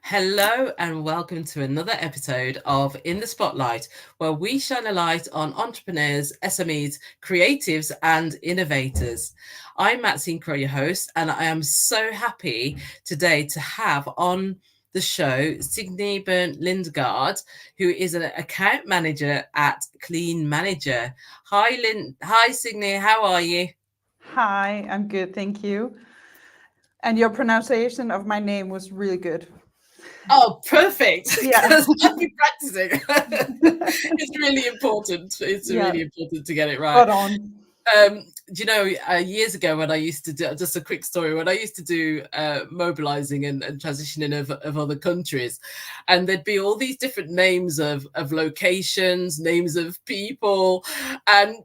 Hello and welcome to another episode of In the Spotlight, where we shine a light on entrepreneurs, SMEs, creatives, and innovators. I'm Signe, your host, and I am so happy today to have on the show Signe Lindgaard, who is an account manager at Clean Manager. Hi Signe, how are you? Hi, I'm good, thank you. And your pronunciation of my name was really good. Oh, perfect. Yeah. Because I've been practicing. It's really important. It's Yeah, really important to get it right. spot on. Do you know, years ago when I used to do, just a quick story, when I used to do mobilizing and transitioning of other countries, and there'd be all these different names of locations, names of people, and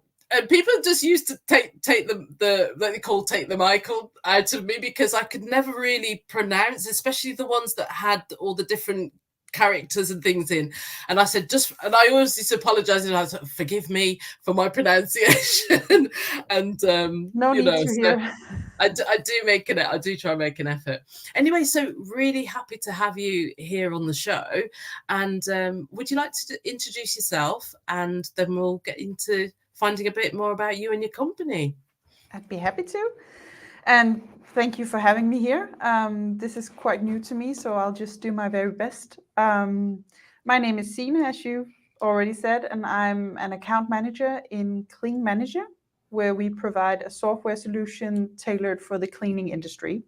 people just used to take the what they call take the Michael out of me because I could never really pronounce, especially the ones that had all the different characters and things in. And I said, and I always used to apologize and I was like, forgive me for my pronunciation. And No need to so hear. I do try and make an effort. Anyway, so really happy to have you here on the show. And would you like to introduce yourself, and then we'll get into finding a bit more about you and your company. I'd be happy to. And thank you for having me here. This is quite new to me, so I'll just do my very best. My name is Signe, as you already said, and I'm an account manager in Clean Manager, where we provide a software solution tailored for the cleaning industry.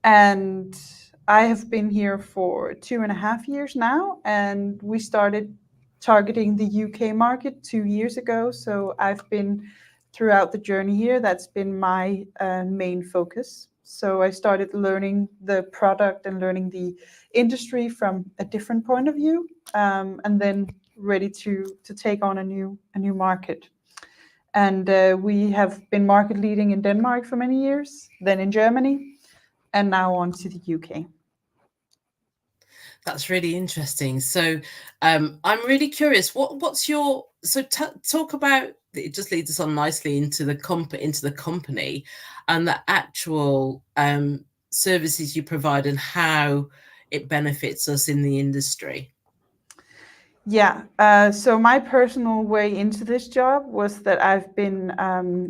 And I have been here for 2.5 years now, and we started targeting the UK market 2 years ago. So I've been throughout the journey here, that's been my main focus. So I started learning the product and learning the industry from a different point of view, and then ready to take on a new market. And we have been market leading in Denmark for many years, then in Germany, and now on to the UK. That's really interesting. So I'm really curious. What's your talk about? It just leads us on nicely into the company and the actual services you provide and how it benefits us in the industry. Yeah. So my personal way into this job was that I've been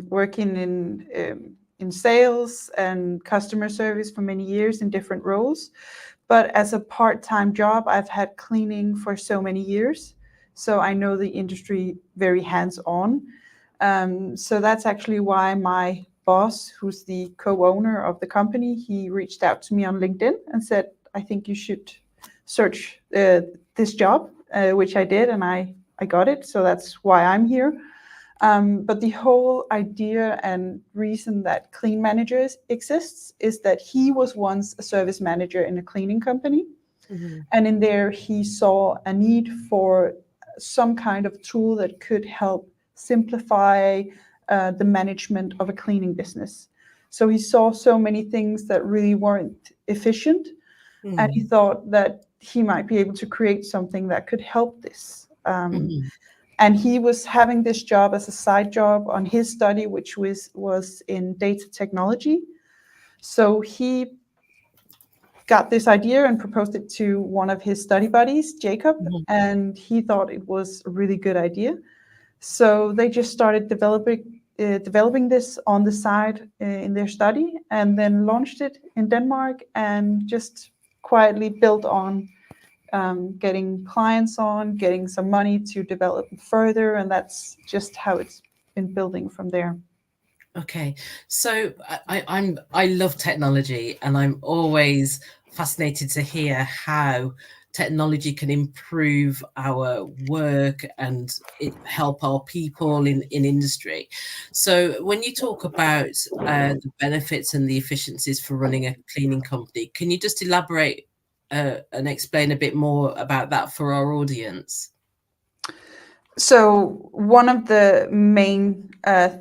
working in sales and customer service for many years in different roles. But as a part-time job, I've had cleaning for so many years, so I know the industry very hands-on. So that's actually why my boss, who's the co-owner of the company, he reached out to me on LinkedIn and said, "I think you should search this job," which I did, and I got it. So that's why I'm here. But the whole idea and reason that Clean Managers exists is that he was once a service manager in a cleaning company. Mm-hmm. And in there, he saw a need for some kind of tool that could help simplify the management of a cleaning business. So he saw so many things that really weren't efficient, and he thought that he might be able to create something that could help this. Mm-hmm. And he was having this job as a side job on his study, which was in data technology. So he got this idea and proposed it to one of his study buddies, Jacob, Mm-hmm. and he thought it was a really good idea. So they just started developing this on the side in their study, and then launched it in Denmark, and just quietly built on getting clients on, getting some money to develop further, and that's just how it's been building from there. Okay, so I love technology, and I'm always fascinated to hear how technology can improve our work and help our people in industry. So when you talk about the benefits and the efficiencies for running a cleaning company, can you just elaborate and explain a bit more about that for our audience? So one of the main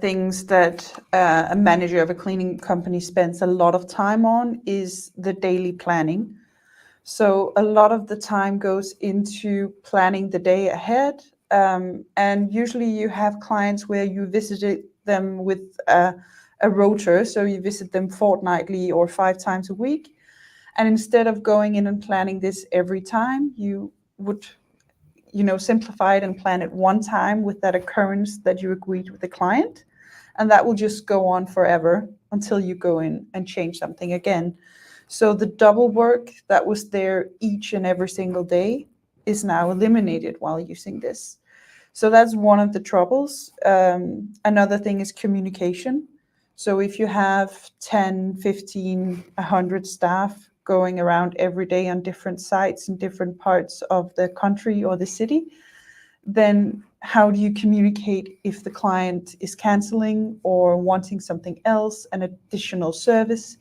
things that a manager of a cleaning company spends a lot of time on is the daily planning. So a lot of the time goes into planning the day ahead. And usually you have clients where you visited them with a rota. So you visit them fortnightly or 5 times a week. And instead of going in and planning this every time, you would, simplify it and plan it one time with that occurrence that you agreed with the client. And that will just go on forever until you go in and change something again. So the double work that was there each and every single day is now eliminated while using this. So that's one of the troubles. Another thing is communication. So if you have 10, 15, 100 staff going around every day on different sites in different parts of the country or the city, then how do you communicate if the client is canceling or wanting something else, an additional service?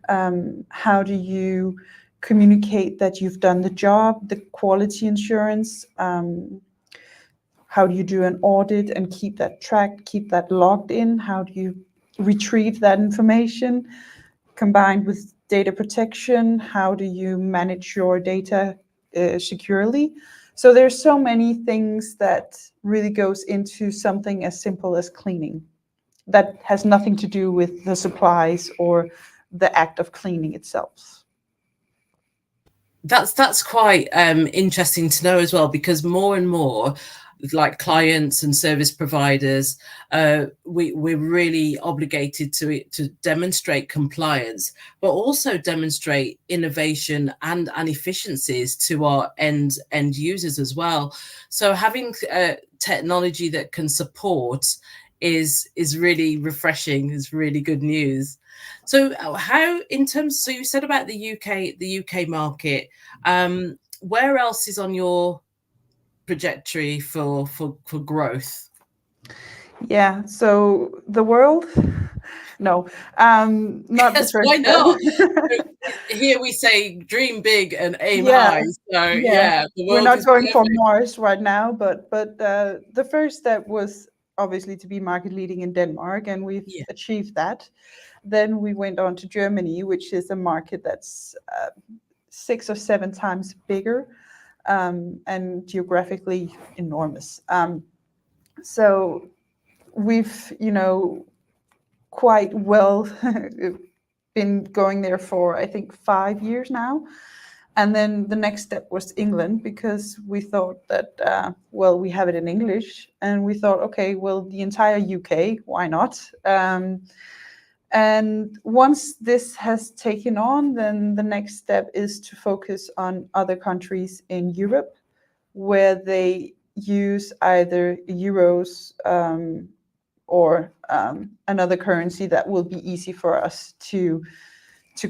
How do you communicate that you've done the job, the quality insurance? How do you do an audit and keep that tracked, keep that logged in? How do you retrieve that information combined with data protection? How do you manage your data securely? So there's so many things that really goes into something as simple as cleaning that has nothing to do with the supplies or the act of cleaning itself. That's quite interesting to know as well, because more and more, like clients and service providers, we're really obligated to demonstrate compliance, but also demonstrate innovation and efficiencies to our end users as well. So having technology that can support is really refreshing, is really good news. So how, in terms, so you said about the UK market, where else is on your trajectory for growth? Yeah, so the world, no, not the Yes, first why not? step. Here we say dream big and aim Yeah, high. So yeah. yeah, the We're world not is going for perfect. Mars right now, but the first step was obviously to be market leading in Denmark, and we've Yeah. achieved that. Then we went on to Germany, which is a market that's 6 or 7 times bigger, and geographically enormous. So we've, quite well been going there for, I think, 5 years now. And then the next step was England, because we thought that, we have it in English. And we thought, okay, well, the entire UK, why not? And once this has taken on, then the next step is to focus on other countries in Europe where they use either euros or another currency that will be easy for us to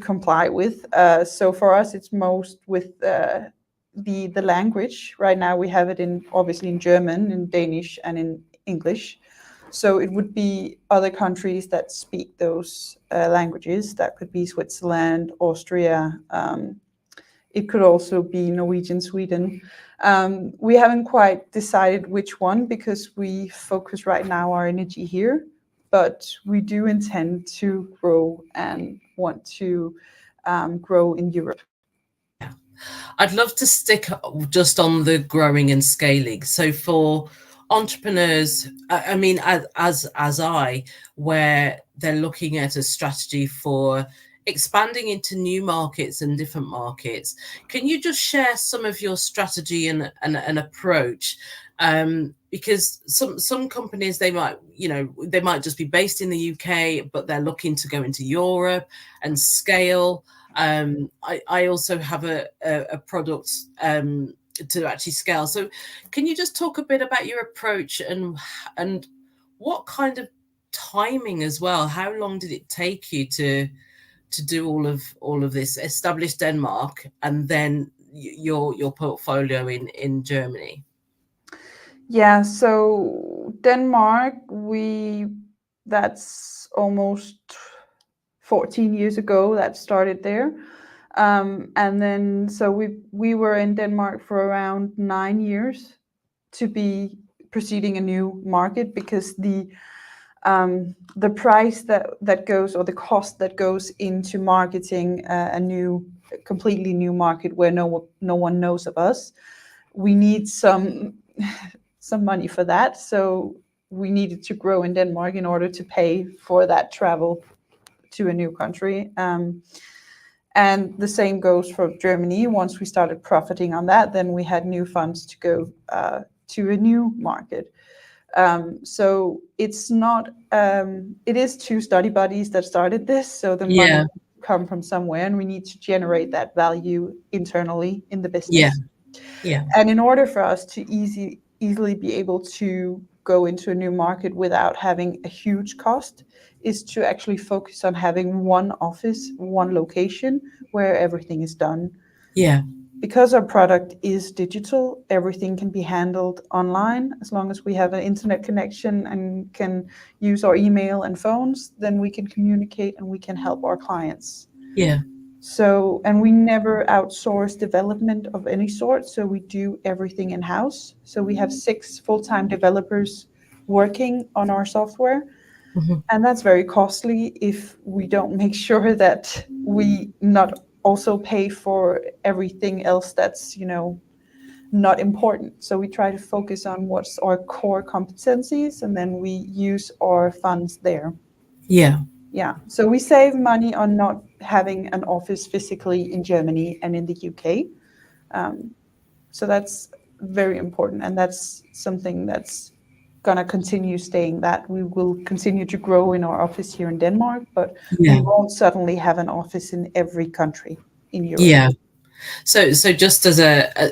comply with. So for us, it's most with the language. Right now, we have it in, obviously, in German, in Danish, and in English. So it would be other countries that speak those languages. That could be Switzerland, Austria. It could also be Norwegian, Sweden. We haven't quite decided which one, because we focus right now our energy here, but we do intend to grow and want to grow in Europe. Yeah. I'd love to stick just on the growing and scaling. So for entrepreneurs, I mean, as I, where they're looking at a strategy for expanding into new markets and different markets, can you just share some of your strategy and approach? Because some companies, they might, they might just be based in the UK, but they're looking to go into Europe and scale. I also have a product to actually scale. So can you just talk a bit about your approach and what kind of timing as well? How long did it take you to do all of this, establish Denmark and then your portfolio in Germany? Yeah, so Denmark, that's almost 14 years ago that started there. And then so we were in Denmark for around 9 years to be proceeding a new market, because the price that goes, or the cost that goes into marketing a completely new market where no one knows of us, we need some money for that. So we needed to grow in Denmark in order to pay for that travel to a new country. And the same goes for Germany. Once we started profiting on that, then we had new funds to go to a new market. So it's not, it is two study buddies that started this. So the money Yeah. come from somewhere, and we need to generate that value internally in the Yeah. business. Yeah. And in order for us to easily be able to go into a new market without having a huge cost, is to actually focus on having one office, one location where everything is done. Yeah. Because our product is digital, everything can be handled online. As long as we have an internet connection and can use our email and phones, then we can communicate and we can help our clients. Yeah. So, and we never outsource development of any sort. So we do everything in house. So we have 6 full-time developers working on our software. Mhm. And that's very costly if we don't make sure that we not also pay for everything else that's, not important. So we try to focus on what's our core competencies, and then we use our funds there. Yeah. Yeah. So we save money on not having an office physically in Germany and in the UK. Um, so that's very important. And that's something that's going to continue staying, that we will continue to grow in our office here in Denmark, but we Yeah. won't suddenly have an office in every country in Europe. Yeah. So just as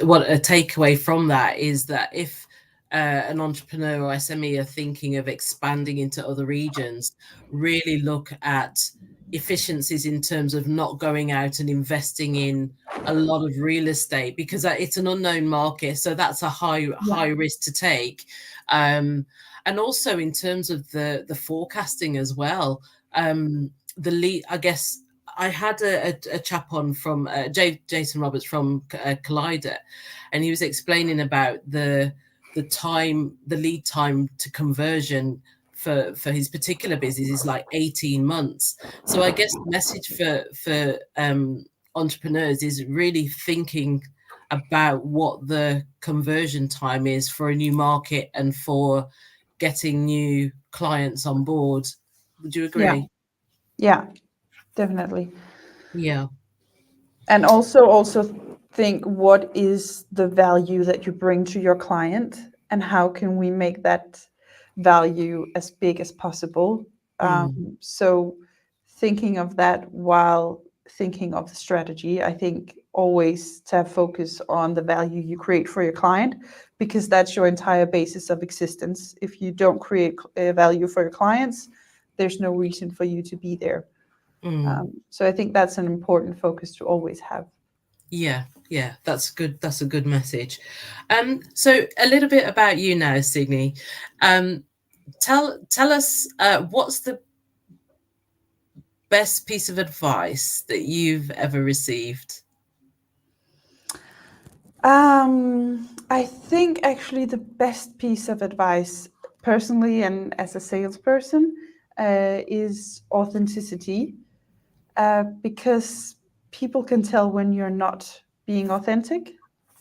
what a takeaway from that is that if an entrepreneur or SME are thinking of expanding into other regions, really look at efficiencies in terms of not going out and investing in a lot of real estate, because it's an unknown market. So that's a Yeah. high risk to take. Um, and also in terms of the forecasting as well. The lead, I guess, I had a chap on from Jason Roberts from Collider, and he was explaining about the lead time to conversion for his particular business is like 18 months. So I guess the message for entrepreneurs is really thinking about what the conversion time is for a new market and for getting new clients on board. Would you Yeah. agree? Yeah, definitely. Yeah. And also think, what is the value that you bring to your client, and how can we make that value as big as possible. Mm. So thinking of that while thinking of the strategy, I think always to have focus on the value you create for your client, because that's your entire basis of existence. If you don't create value for your clients, there's no reason for you to be there. Mm. So I think that's an important focus to always have. Yeah, yeah, that's good. That's a good message. So a little bit about you now, Signe. Tell us what's the best piece of advice that you've ever received? I think actually the best piece of advice, personally and as a salesperson, is authenticity, because people can tell when you're not being authentic.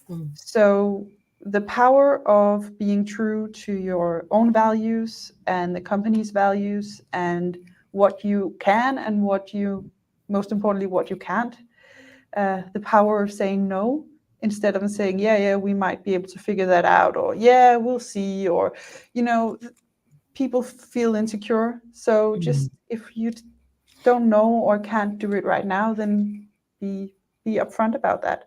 Mm. So the power of being true to your own values and the company's values, and what you can and what you, most importantly, what you can't. The power of saying no instead of saying, yeah, we might be able to figure that out, or yeah, we'll see, or, people feel insecure. So Mm. just, if you don't know or can't do it right now, then be upfront about that. I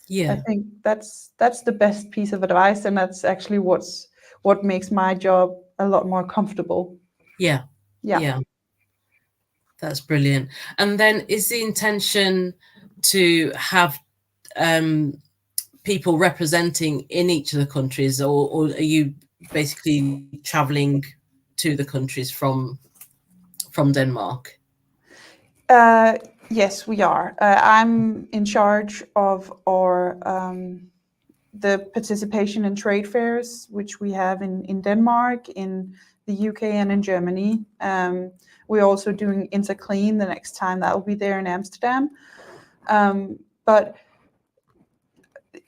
Yeah, think that's the best piece of advice, and that's actually what makes my job a lot more comfortable. yeah, Yeah. yeah. That's brilliant. And then is the intention to have people representing in each of the countries, or are you basically traveling to the countries from Denmark? Yes, we are. I'm in charge of our the participation in trade fairs, which we have in Denmark, in the UK, and in Germany. We're also doing Interclean the next time that will be there in Amsterdam. But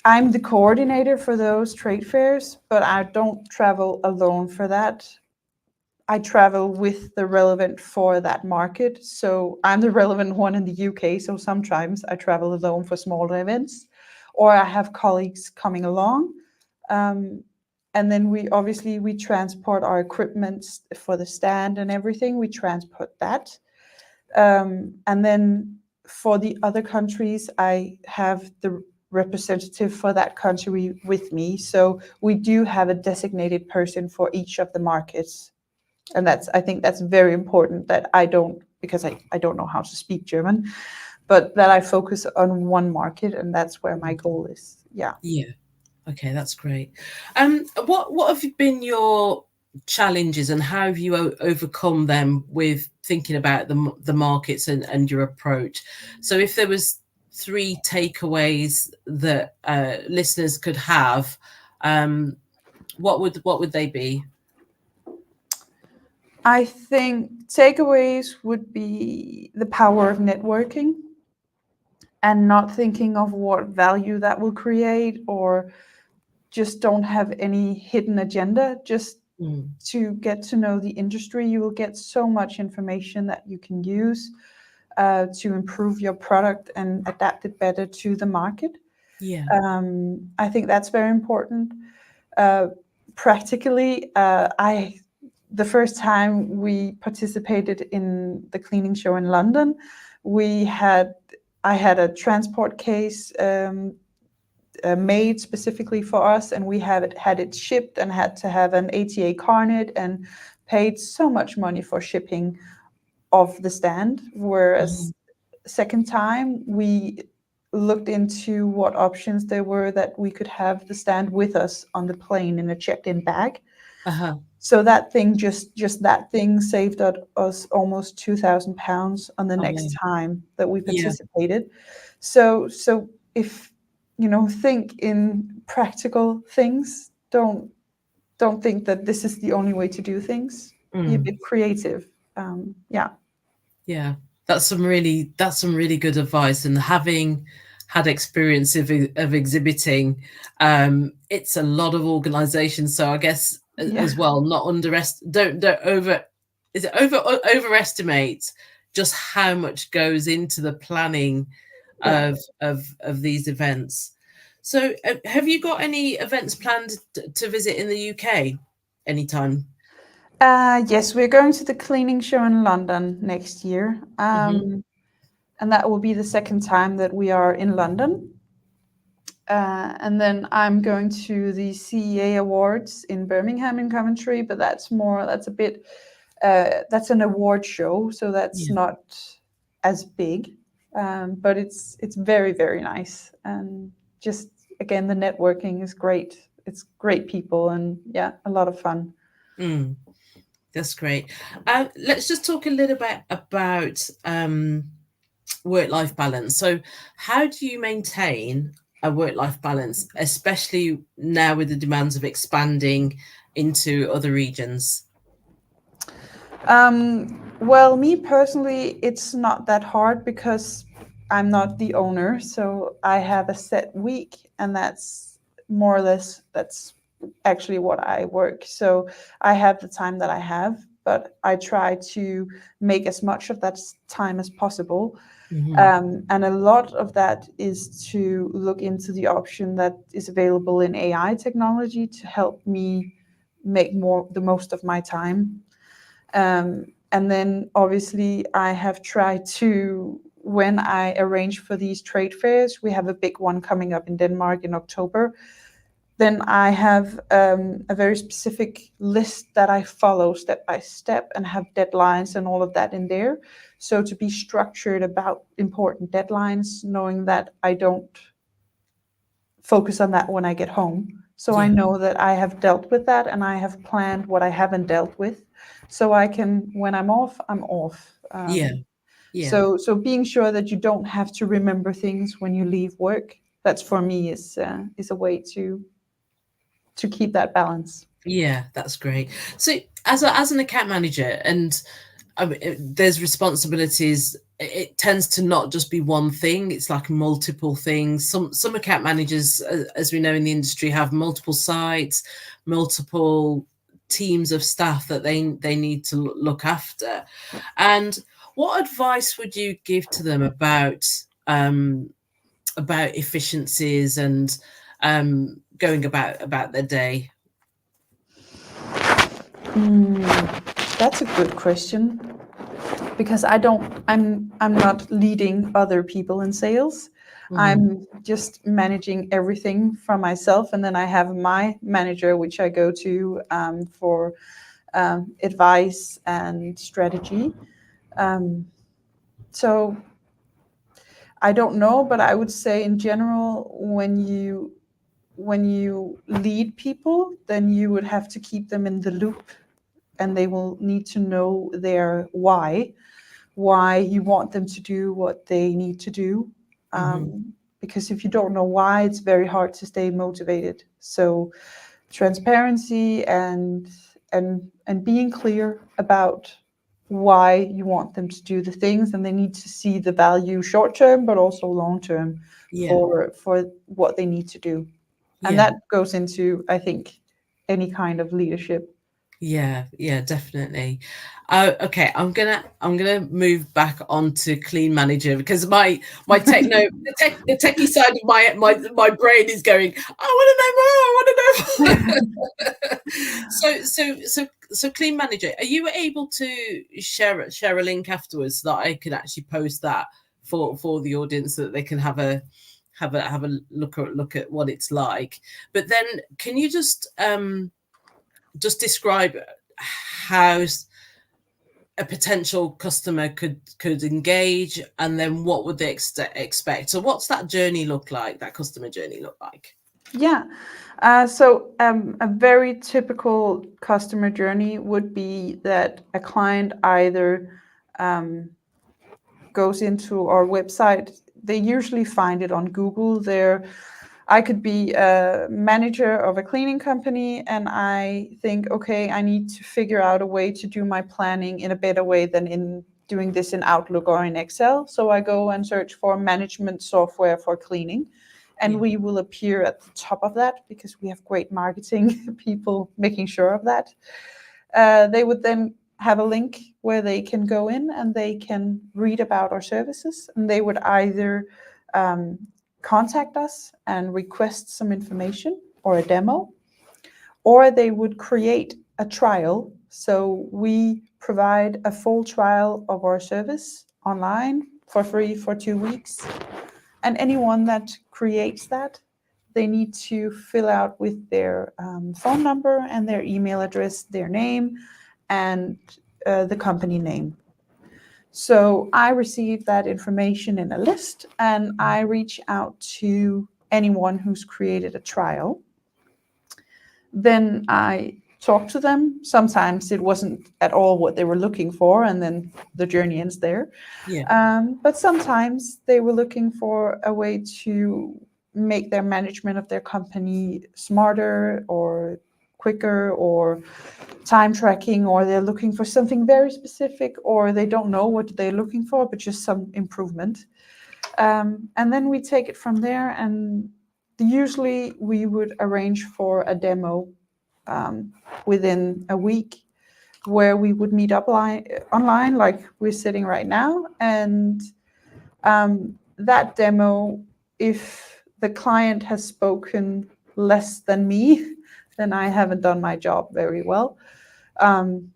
I'm the coordinator for those trade fairs, but I don't travel alone for that. I travel with the relevant for that market. So I'm the relevant one in the UK. So sometimes I travel alone for smaller events, or I have colleagues coming along. And then we transport our equipment for the stand and everything. We transport that. And then for the other countries, I have the representative for that country with me. So we do have a designated person for each of the markets. And I think that's very important that I don't, because I don't know how to speak German, but that I focus on one market, and that's where my goal is. Yeah. Yeah. Okay, that's great. What have been your challenges, and how have you overcome them with thinking about the markets and your approach? So, if there was 3 takeaways that listeners could have, what would they be? I think takeaways would be the power of networking and not thinking of what value that will create, or just don't have any hidden agenda. Just to get to know the industry, you will get so much information that you can use to improve your product and adapt it better to the market. Yeah. I think that's very important. Practically, the first time we participated in the cleaning show in London, I had a transport case made specifically for us, and we had it shipped and had to have an ATA card and paid so much money for shipping of the stand. Whereas second time we looked into what options there were that we could have the stand with us on the plane in a checked-in bag. So that thing, just that thing saved us almost £2,000 on the next time that we participated. So if think in practical things. Don't think that this is the only way to do things. Be a bit creative. Yeah, that's some really good advice. And having had experience of exhibiting, it's a lot of organization. So I guess as well, not overestimate just how much goes into the planning of these events. So have you got any events planned to visit in the UK anytime? Yes, we're going to the cleaning show in London next year. And that will be the second time that we are in London. And then I'm going to the CEA Awards in Birmingham in Coventry, but that's an award show, so that's not as big. But it's very, very nice. And just, again, the networking is great. It's great people, and a lot of fun. That's great. Let's just talk a little bit about work-life balance. So how do you maintain a work-life balance, especially now with the demands of expanding into other regions? Well, me personally, it's not that hard because I'm not the owner. So I have a set week, and that's more or less, that's actually what I work. So I have the time that I have, but I try to make as much of that time as possible. And a lot of that is to look into the option that is available in AI technology to help me make the most of my time. And then obviously I have tried to, when I arrange for these trade fairs, we have a big one coming up in Denmark in October, then I have a very specific list that I follow step by step and have deadlines and all of that in there. So to be structured about important deadlines, knowing that I don't focus on that when I get home. So I know that I have dealt with that, and I have planned what I haven't dealt with. So I can, when I'm off, I'm off. So being sure that you don't have to remember things when you leave work, that's for me is a way to keep that balance. Yeah, that's great. So as an account manager, and there's responsibilities, it tends to not just be one thing, it's like multiple things. Some account managers, as we know in the industry, have multiple sites, multiple teams of staff that they need to look after. And what advice would you give to them about efficiencies and going about their day? That's a good question, because I'm not leading other people in sales. I'm just managing everything from myself, and then I have my manager, which I go to for advice and strategy. So I don't know, but I would say in general, when you lead people, then you would have to keep them in the loop, and they will need to know their why you want them to do what they need to do. Because if you don't know why, it's very hard to stay motivated. So transparency and being clear about why you want them to do the things, and they need to see the value short term but also long term Yeah, for what they need to do. And yeah. that goes into, I think, any kind of leadership. Yeah, yeah, definitely. Okay, I'm gonna move back onto Clean Manager, because my the techie side of my brain is going, I want to know more. I want to know more. So Clean Manager, are you able to share a link afterwards so that I can actually post that for the audience, so that they can have a look at what it's like? But then can you just describe how a potential customer could engage, and then what would they expect? So what's that journey look like, that customer journey look like? Yeah. So a very typical customer journey would be that a client either goes into our website. They usually find it on Google. I could be a manager of a cleaning company, and I think, okay, I need to figure out a way to do my planning in a better way than in doing this in Outlook or in Excel. So I go and search for management software for cleaning, and Yeah. we will appear at the top of that because we have great marketing people making sure of that. They would then have a link where they can go in and they can read about our services, and they would either contact us and request some information or a demo, or they would create a trial. So we provide a full trial of our service online for free for 2 weeks. And anyone that creates that, they need to fill out with their phone number and their email address, their name, and the company name. So I receive that information in a list, and I reach out to anyone who's created a trial. Then I talk to them. Sometimes it wasn't at all what they were looking for, and then the journey ends there. Yeah. But sometimes they were looking for a way to make their management of their company smarter or quicker, or time tracking, or they're looking for something very specific, or they don't know what they're looking for, but just some improvement. And then we take it from there, and usually we would arrange for a demo within a week, where we would meet up online like we're sitting right now. And that demo, if the client has spoken less than me, then I haven't done my job very well.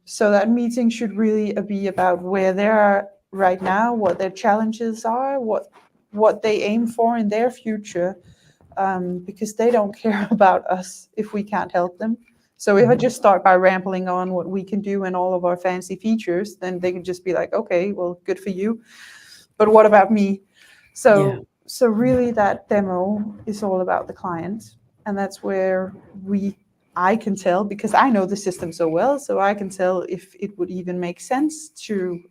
So that meeting should really be about where they are right now, what their challenges are, what they aim for in their future, because they don't care about us if we can't help them. So if I just start by rambling on what we can do and all of our fancy features, then they can just be like, okay, well, good for you, but what about me? Yeah. So really that demo is all about the client, and that's where I can tell, because I know the system so well, so I can tell if it would even make sense to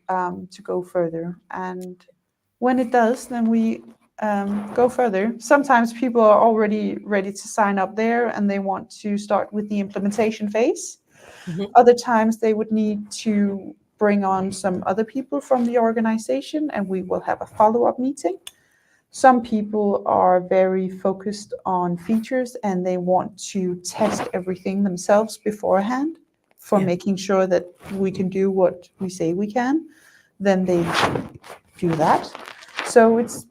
go further. And when it does, then we go further. Sometimes people are already ready to sign up there and they want to start with the implementation phase. Other times they would need to bring on some other people from the organization, and we will have a follow-up meeting. Some people are very focused on features and they want to test everything themselves beforehand. for Yeah. making sure that we can do what we say we can, then they do that. So it's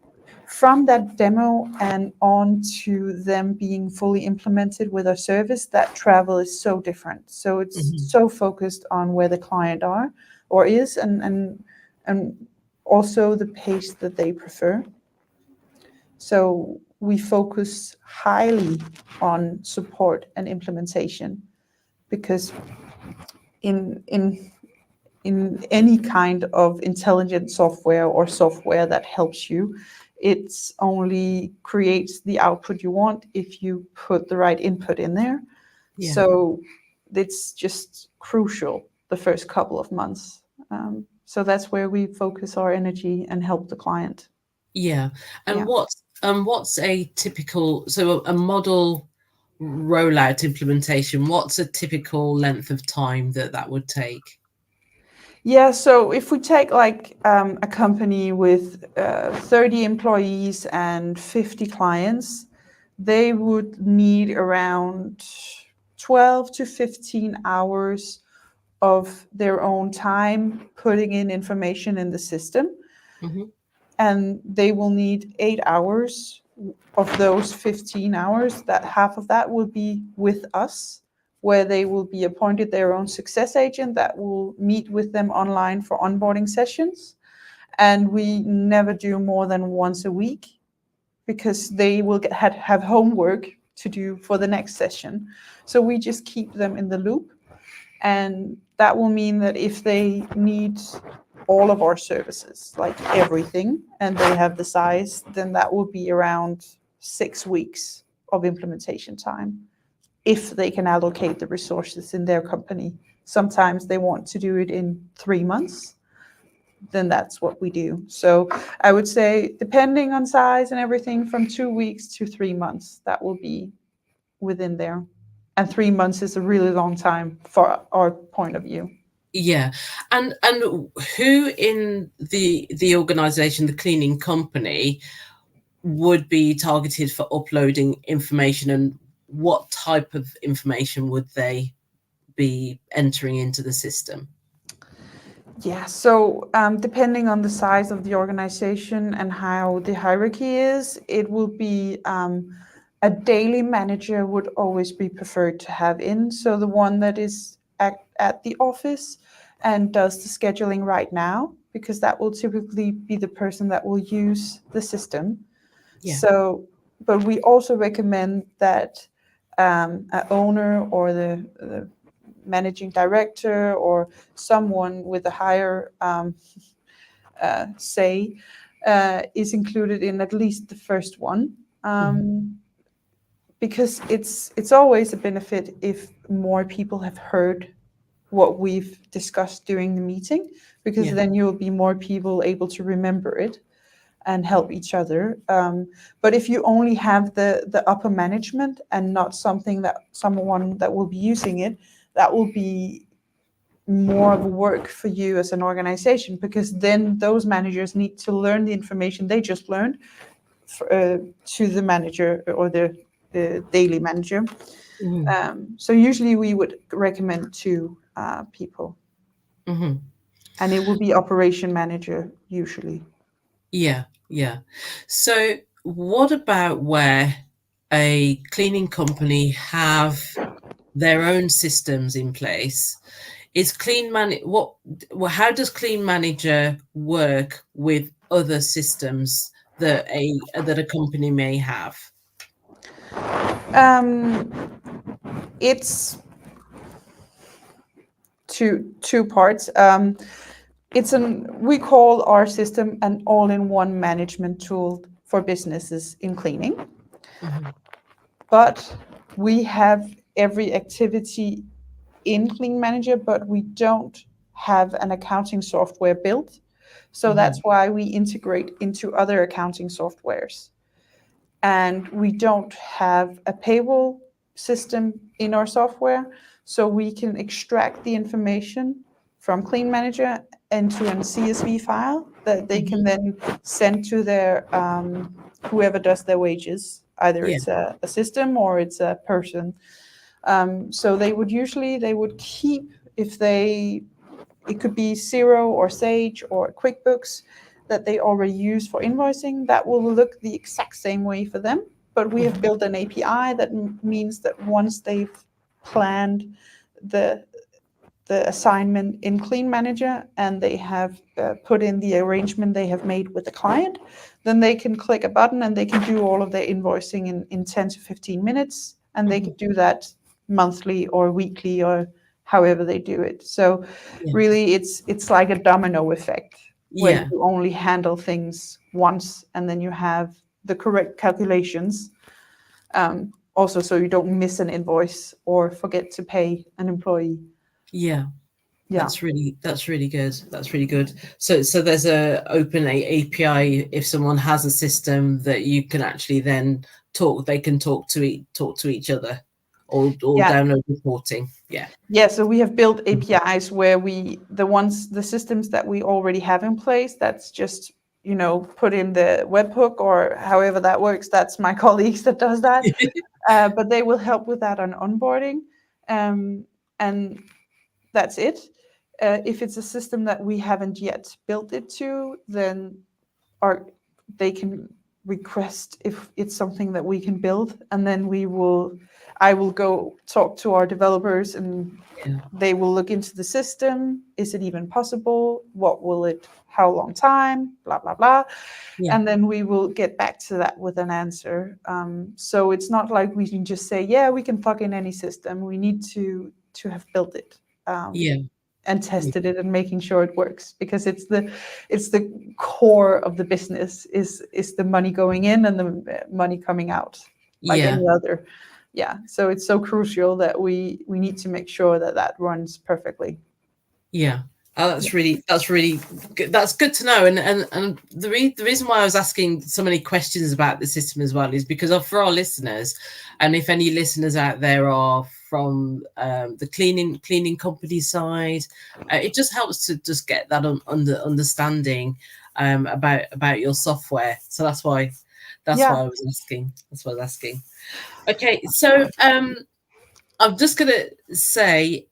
from that demo and on to them being fully implemented with our service, that travel is so different. So it's Mhm. so focused on where the client are or is, and also the pace that they prefer. So we focus highly on support and implementation, because in any kind of intelligent software or software that helps you, it's only creates the output you want if you put the right input in there. Yeah. So it's just crucial the first couple of months. So that's where we focus our energy and help the client. Yeah. And Yeah. what's a typical, so a model rollout implementation, what's a typical length of time that that would take? Yeah, so if we take like a company with 30 employees and 50 clients, they would need around 12 to 15 hours of their own time putting in information in the system. Hmm. And they will need 8 hours of those 15 hours, that half of that will be with us, where they will be appointed their own success agent that will meet with them online for onboarding sessions. And we never do more than once a week, because they will have homework to do for the next session. So we just keep them in the loop. And that will mean that if they need all of our services, like everything, and they have the size, then that will be around 6 weeks of implementation time, if they can allocate the resources in their company. Sometimes they want to do it in 3 months, then that's what we do. So I would say, depending on size and everything, from 2 weeks to 3 months, that will be within there. And 3 months is a really long time for our point of view. Yeah. And who in the organization, the cleaning company, would be targeted for uploading information, and what type of information would they be entering into the system? Yeah, so depending on the size of the organization and how the hierarchy is, it will be a daily manager would always be preferred to have in. So the one that is at the office and does the scheduling right now, because that will typically be the person that will use the system. Yeah. So, but we also recommend that a owner or the managing director or someone with a higher say is included in at least the first one, Mhm. because it's always a benefit if more people have heard what we've discussed during the meeting, because Yeah. then you'll be more people able to remember it and help each other. But if you only have the upper management and not someone that will be using it, that will be more of work for you as an organization, because then those managers need to learn the information they just learned to the manager or the daily manager. Mhm. So usually we would recommend two people, Mhm. and it will be operation manager usually. Yeah, yeah. So what about where a cleaning company have their own systems in place? Is how does Clean Manager work with other systems that a company may have? Um, it's two parts. We call our system an all-in-one management tool for businesses in cleaning, Mhm. but we have every activity in Clean Manager, but we don't have an accounting software built. So that's Mhm. why we integrate into other accounting softwares. And we don't have a payroll system in our software, so we can extract the information from Clean Manager into a CSV file that they can Mhm. then send to their whoever does their wages. Either Yeah. it's a system or it's a person. So they would keep if they, it could be Xero or Sage or QuickBooks that they already use for invoicing, that will look the exact same way for them. But we have built an API that means that once they've planned the assignment in Clean Manager and they have put in the arrangement they have made with the client, then they can click a button and they can do all of their invoicing in 10 to 15 minutes. And they can do that monthly or weekly or however they do it. So really it's like a domino effect where you only handle things once and then you have the correct calculations. Also, so you don't miss an invoice or forget to pay an employee. Yeah. That's really good. That's really good. So there's a open API if someone has a system that you can actually then talk. They can talk to each other, or download reporting. Yeah. So we have built APIs where the systems that we already have in place. That's just put in the webhook or however that works. That's my colleagues that does that, but they will help with that on onboarding, and that's it. If it's a system that we haven't yet built it to, then they can request if it's something that we can build, and then I will go talk to our developers and they will look into the system. Is it even possible? How long time? Blah, blah, blah. Yeah. And then we will get back to that with an answer. So it's not like we can just say, yeah, we can plug in any system. We need to have built it. And tested it and making sure it works, because it's the core of the business is the money going in and the money coming out, like any other. So it's so crucial that we need to make sure that runs perfectly. That's really good. That's good to know. And the reason why I was asking so many questions about the system as well is because for our listeners, and if any listeners out there are from the cleaning company side, it just helps to just get that understanding about your software. So that's why I was asking. That's why I was asking. Okay, so I'm just gonna say,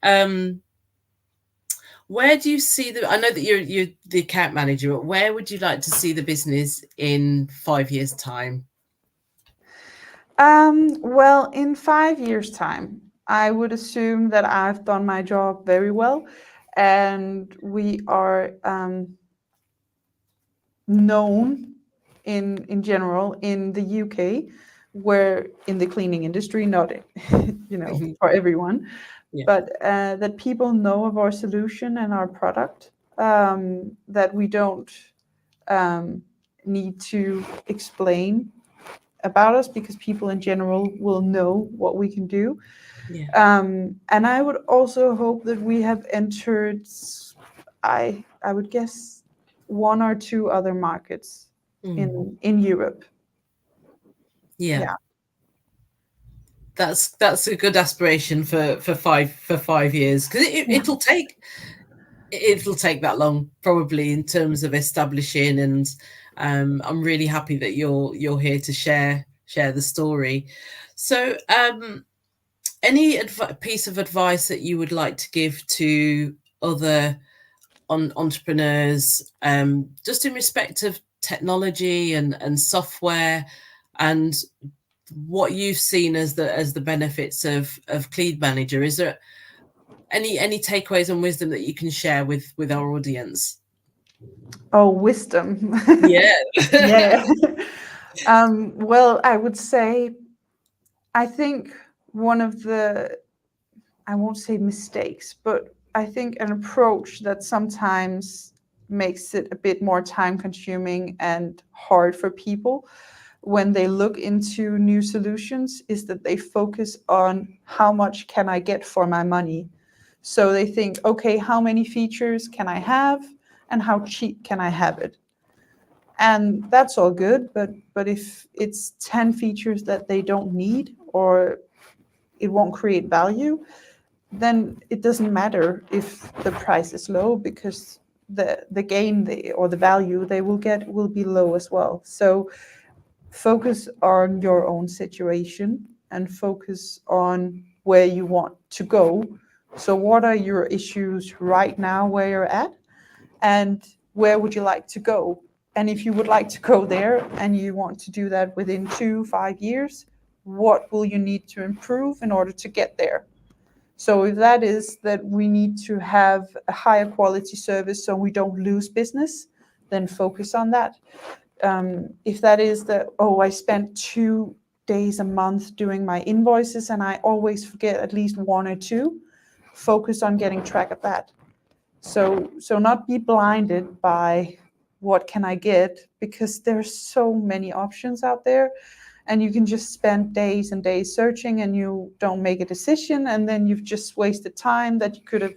where do you see I know that you're the account manager, but where would you like to see the business in 5 years' time? Well, in 5 years' time, I would assume that I've done my job very well, and we are known in general in the UK, where in the cleaning industry, not for everyone, but that people know of our solution and our product, that we don't need to explain about us, because people in general will know what we can do. And I would also hope that we have entered, I would guess, 1 or 2 other markets in Europe. That's a good aspiration for 5 years, because it'll take that long probably in terms of establishing, and I'm really happy that you're here to share the story. So any piece of advice that you would like to give to other entrepreneurs, just in respect of technology and software, and what you've seen as the benefits of Clean Manager? Is there any takeaways and wisdom that you can share with our audience? Oh, wisdom. Well, I would say, I think one of the, I won't say mistakes, but I think an approach that sometimes makes it a bit more time consuming and hard for people when they look into new solutions is that they focus on how much can I get for my money. So they think, okay, how many features can I have and how cheap can I have it? And that's all good, but if it's 10 features that they don't need or it won't create value, then it doesn't matter if the price is low, because the gain or the value they will get will be low as well. So focus on your own situation and focus on where you want to go So what are your issues right now where you're at, and where would you like to go? And if you would like to go there and you want to do that within 2 5 years, what will you need to improve in order to get there? So if that is that we need to have a higher quality service so we don't lose business, then focus on that. If that is that, oh, I spent 2 days a month doing my invoices and I always forget at least one or two, focus on getting track of that. So not be blinded by what can I get, because there's so many options out there, and you can just spend days and days searching and you don't make a decision, and then you've just wasted time that you could have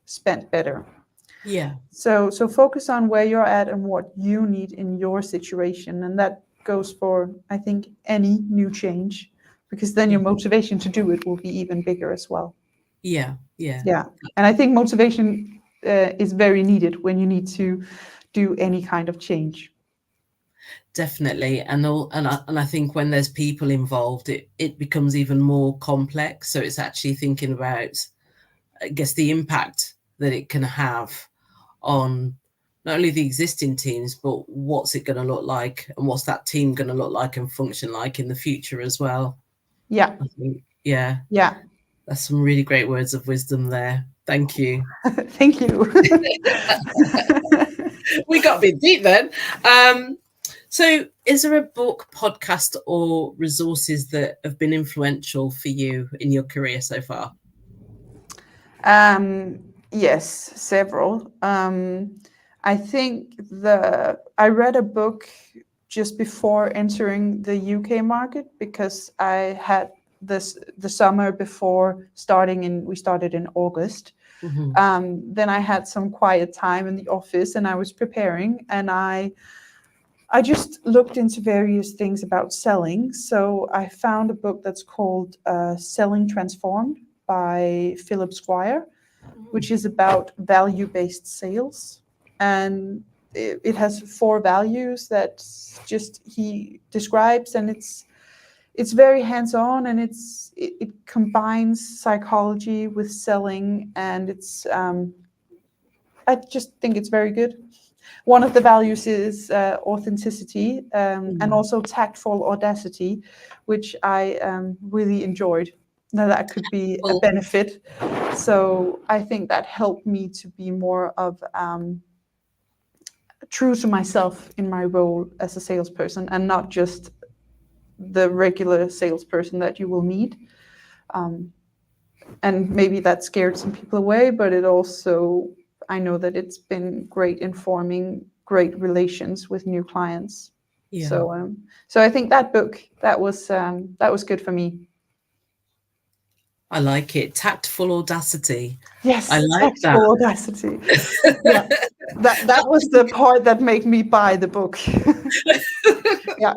spent better. Yeah. So focus on where you're at and what you need in your situation, and that goes for, I think, any new change, because then your motivation to do it will be even bigger as well. Yeah. Yeah. Yeah, and I think motivation is very needed when you need to do any kind of change. Definitely. And I think when there's people involved, it becomes even more complex. So it's actually thinking about, I guess, the impact that it can have on not only the existing teams, but what's it going to look like, and what's that team going to look like and function like in the future as well. Yeah. I think, yeah, Yeah. that's some really great words of wisdom there. Thank you. Thank you. We got a bit deep then. So is there a book, podcast, or resources that have been influential for you in your career so far? Yes, several. I think I read a book just before entering the UK market, because I had the summer before we started in August. Mm-hmm. Then I had some quiet time in the office and I was preparing, and I just looked into various things about selling. So I found a book that's called Selling Transformed by Philip Squire, which is about value-based sales. And it has 4 values that just he describes, and it's very hands-on, and it combines psychology with selling, and I just think it's very good. One of the values is authenticity, and also tactful audacity, which I really enjoyed. Now that could be a benefit. So I think that helped me to be more of true to myself in my role as a salesperson, and not just the regular salesperson that you will meet. And maybe that scared some people away, but it also, I know that it's been great in forming great relations with new clients. Yeah. So I think that book, that was good for me. I like it. Tactful audacity. Yes, I like tactful that. audacity. Yeah, that was the part that made me buy the book. Yeah.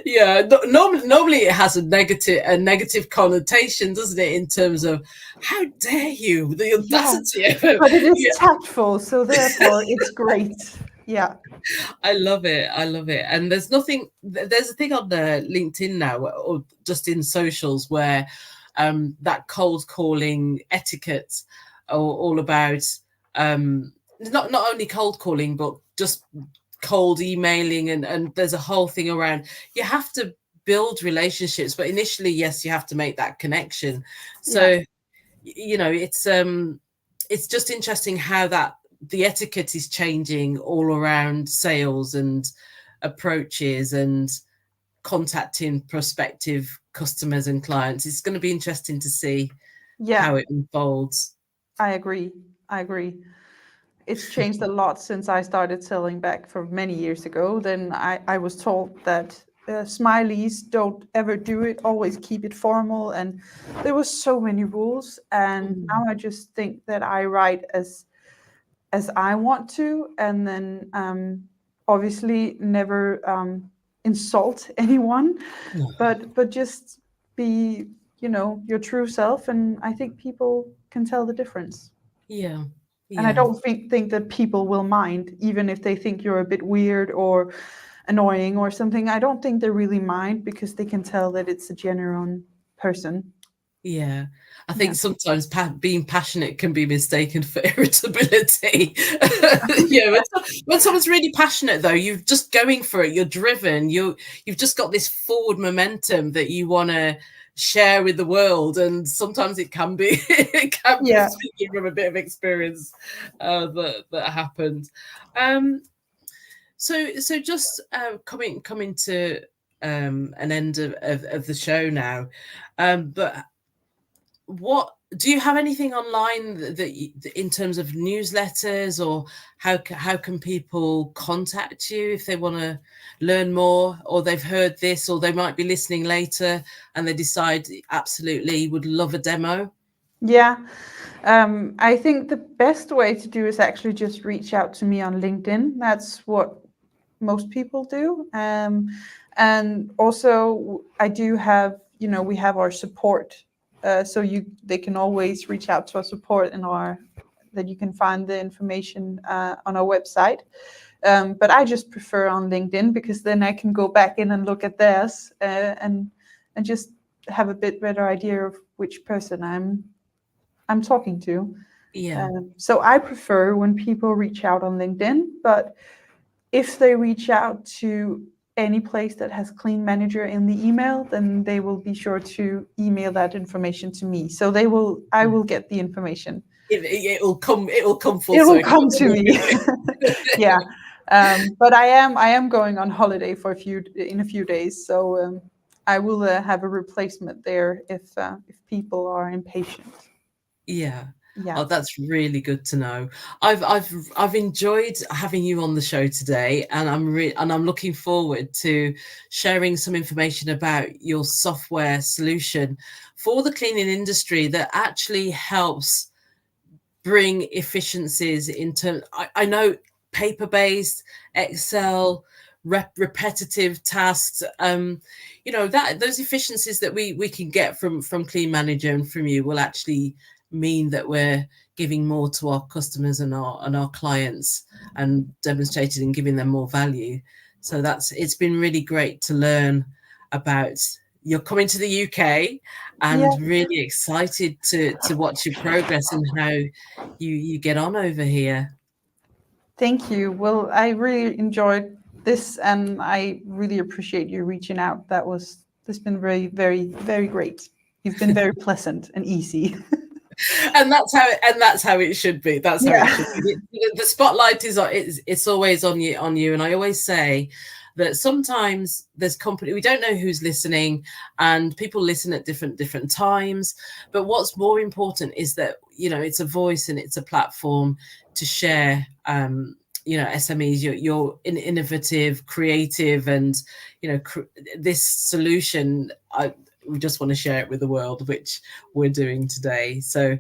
Yeah, normally it has a negative connotation, doesn't it, in terms of how dare you, the audacity of it. But it is Yeah. tactful, so therefore it's great. Yeah. I love it. And there's a thing on the LinkedIn now, or just in socials, where that cold calling etiquette, all about not only cold calling, but just cold emailing, and there's a whole thing around, you have to build relationships, but initially, yes, you have to make that connection. So it's just interesting how that the etiquette is changing all around sales and approaches and contacting prospective customers and clients. It's going to be interesting to see how it unfolds. I agree. It's changed a lot since I started selling back from many years ago. Then I was told that smileys, don't ever do it, always keep it formal. And there was so many rules. And now I just think that I write as I want to. And then obviously never insult anyone, but just be, your true self. And I think people can tell the difference. Yeah. And I don't think that people will mind, even if they think you're a bit weird or annoying or something. I don't think they really mind, because they can tell that it's a genuine person. Yeah, I Yeah. think sometimes being passionate can be mistaken for irritability. Yeah, when someone's really passionate, though, you're just going for it. You're driven. You've just got this forward momentum that you want to share with the world, and sometimes it can be it can be, Yeah. speaking from a bit of experience, that happened. Um, so just coming to an end of the show now, but what do you have anything online in terms of newsletters, or how can people contact you if they want to learn more, or they've heard this, or they might be listening later and they decide absolutely would love a demo? Yeah. I think the best way to do is actually just reach out to me on LinkedIn. That's what most people do. And also, I do have, we have our support. So they can always reach out to our support that you can find the information on our website. But I just prefer on LinkedIn, because then I can go back in and look at theirs, and just have a bit better idea of which person I'm talking to. Yeah. So I prefer when people reach out on LinkedIn, but if they reach out to any place that has Clean Manager in the email, then they will be sure to email that information to me. So I will get the information. It'll come full It will circle. come to me. Yeah. But I am going on holiday in a few days, so I will have a replacement there if people are impatient. Yeah. Yeah. Oh, that's really good to know. I've enjoyed having you on the show today, and I'm looking forward to sharing some information about your software solution for the cleaning industry that actually helps bring efficiencies into. I know paper-based, Excel, repetitive tasks. That those efficiencies that we can get from Clean Manager and from you will actually mean that we're giving more to our customers and our clients, and demonstrating and giving them more value. So it's been really great to learn about. You're coming to the UK, Yeah. and really excited to watch your progress and how you get on over here. Thank you. Well, I really enjoyed this, and I really appreciate you reaching out. This has been very, very, very great. You've been very pleasant and easy. And that's how it should be. That's how it Yeah. should be. The spotlight it's always on you. And I always say that sometimes there's company, we don't know who's listening, and people listen at different times. But what's more important is that it's a voice and it's a platform to share. SMEs, you're innovative, creative, and this solution. We just want to share it with the world, which we're doing today. So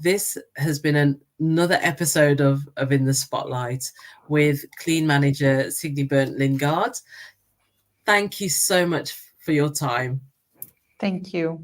this has been another episode of In the Spotlight with Clean Manager Signe Lingard. Thank you so much for your time. Thank you.